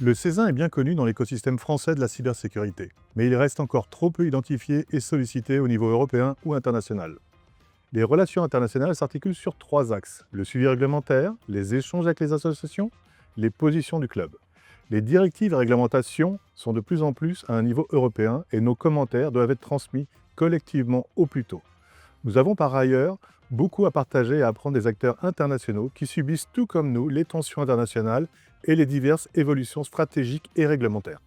Le CESIN est bien connu dans l'écosystème français de la cybersécurité, mais il reste encore trop peu identifié et sollicité au niveau européen ou international. Les relations internationales s'articulent sur trois axes: le suivi réglementaire, les échanges avec les associations, les positions du club. Les directives et réglementations sont de plus en plus à un niveau européen et nos commentaires doivent être transmis collectivement au plus tôt. Nous avons par ailleurs beaucoup à partager et à apprendre des acteurs internationaux qui subissent tout comme nous les tensions internationales et les diverses évolutions stratégiques et réglementaires.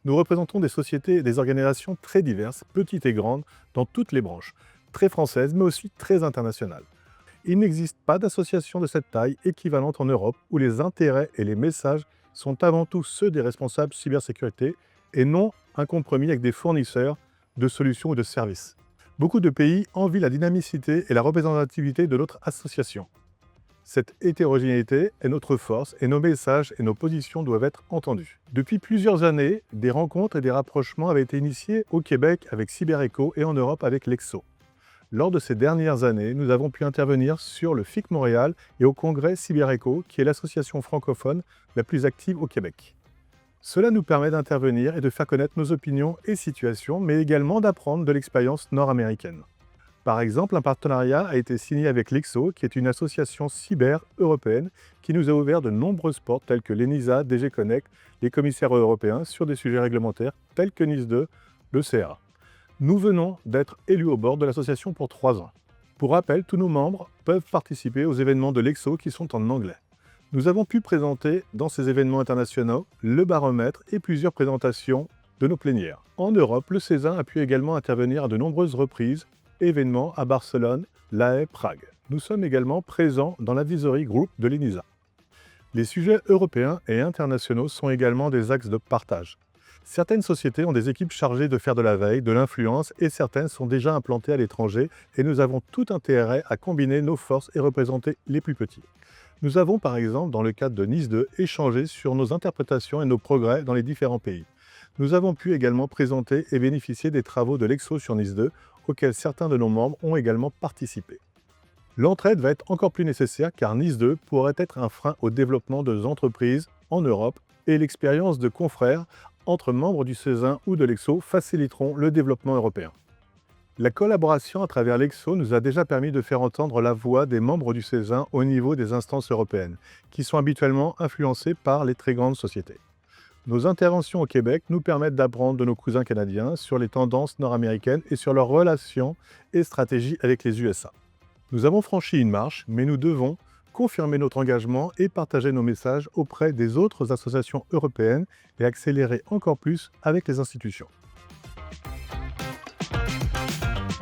Nous représentons des sociétés et des organisations très diverses, petites et grandes, dans toutes les branches, très françaises mais aussi très internationales. Il n'existe pas d'association de cette taille équivalente en Europe où les intérêts et les messages sont avant tout ceux des responsables cybersécurité et non un compromis avec des fournisseurs de solutions ou de services. Beaucoup de pays envient la dynamicité et la représentativité de notre association. Cette hétérogénéité est notre force et nos messages et nos positions doivent être entendus. Depuis plusieurs années, des rencontres et des rapprochements avaient été initiés au Québec avec CyberEcho et en Europe avec l'EXO. Lors de ces dernières années, nous avons pu intervenir sur le FIC Montréal et au congrès CyberEcho, qui est l'association francophone la plus active au Québec. Cela nous permet d'intervenir et de faire connaître nos opinions et situations, mais également d'apprendre de l'expérience nord-américaine. Par exemple, un partenariat a été signé avec l'EXO, qui est une association cyber européenne qui nous a ouvert de nombreuses portes telles que l'ENISA, DG Connect, les commissaires européens sur des sujets réglementaires tels que NIS2, le CRA. Nous venons d'être élus au board de l'association pour 3 ans. Pour rappel, tous nos membres peuvent participer aux événements de l'EXO qui sont en anglais. Nous avons pu présenter dans ces événements internationaux le baromètre et plusieurs présentations de nos plénières. En Europe, le CESIN a pu également intervenir à de nombreuses reprises, événements à Barcelone, La Haye, Prague. Nous sommes également présents dans l'advisory group de l'ENISA. Les sujets européens et internationaux sont également des axes de partage. Certaines sociétés ont des équipes chargées de faire de la veille, de l'influence et certaines sont déjà implantées à l'étranger et nous avons tout intérêt à combiner nos forces et représenter les plus petits. Nous avons par exemple, dans le cadre de NIS2, échangé sur nos interprétations et nos progrès dans les différents pays. Nous avons pu également présenter et bénéficier des travaux de l'EXO sur NIS2, auxquels certains de nos membres ont également participé. L'entraide va être encore plus nécessaire car NIS2 pourrait être un frein au développement de entreprises en Europe et l'expérience de confrères entre membres du CESIN ou de l'EXO faciliteront le développement européen. La collaboration à travers l'EXO nous a déjà permis de faire entendre la voix des membres du CESIN au niveau des instances européennes, qui sont habituellement influencées par les très grandes sociétés. Nos interventions au Québec nous permettent d'apprendre de nos cousins canadiens sur les tendances nord-américaines et sur leurs relations et stratégies avec les USA. Nous avons franchi une marche, mais nous devons confirmer notre engagement et partager nos messages auprès des autres associations européennes et accélérer encore plus avec les institutions.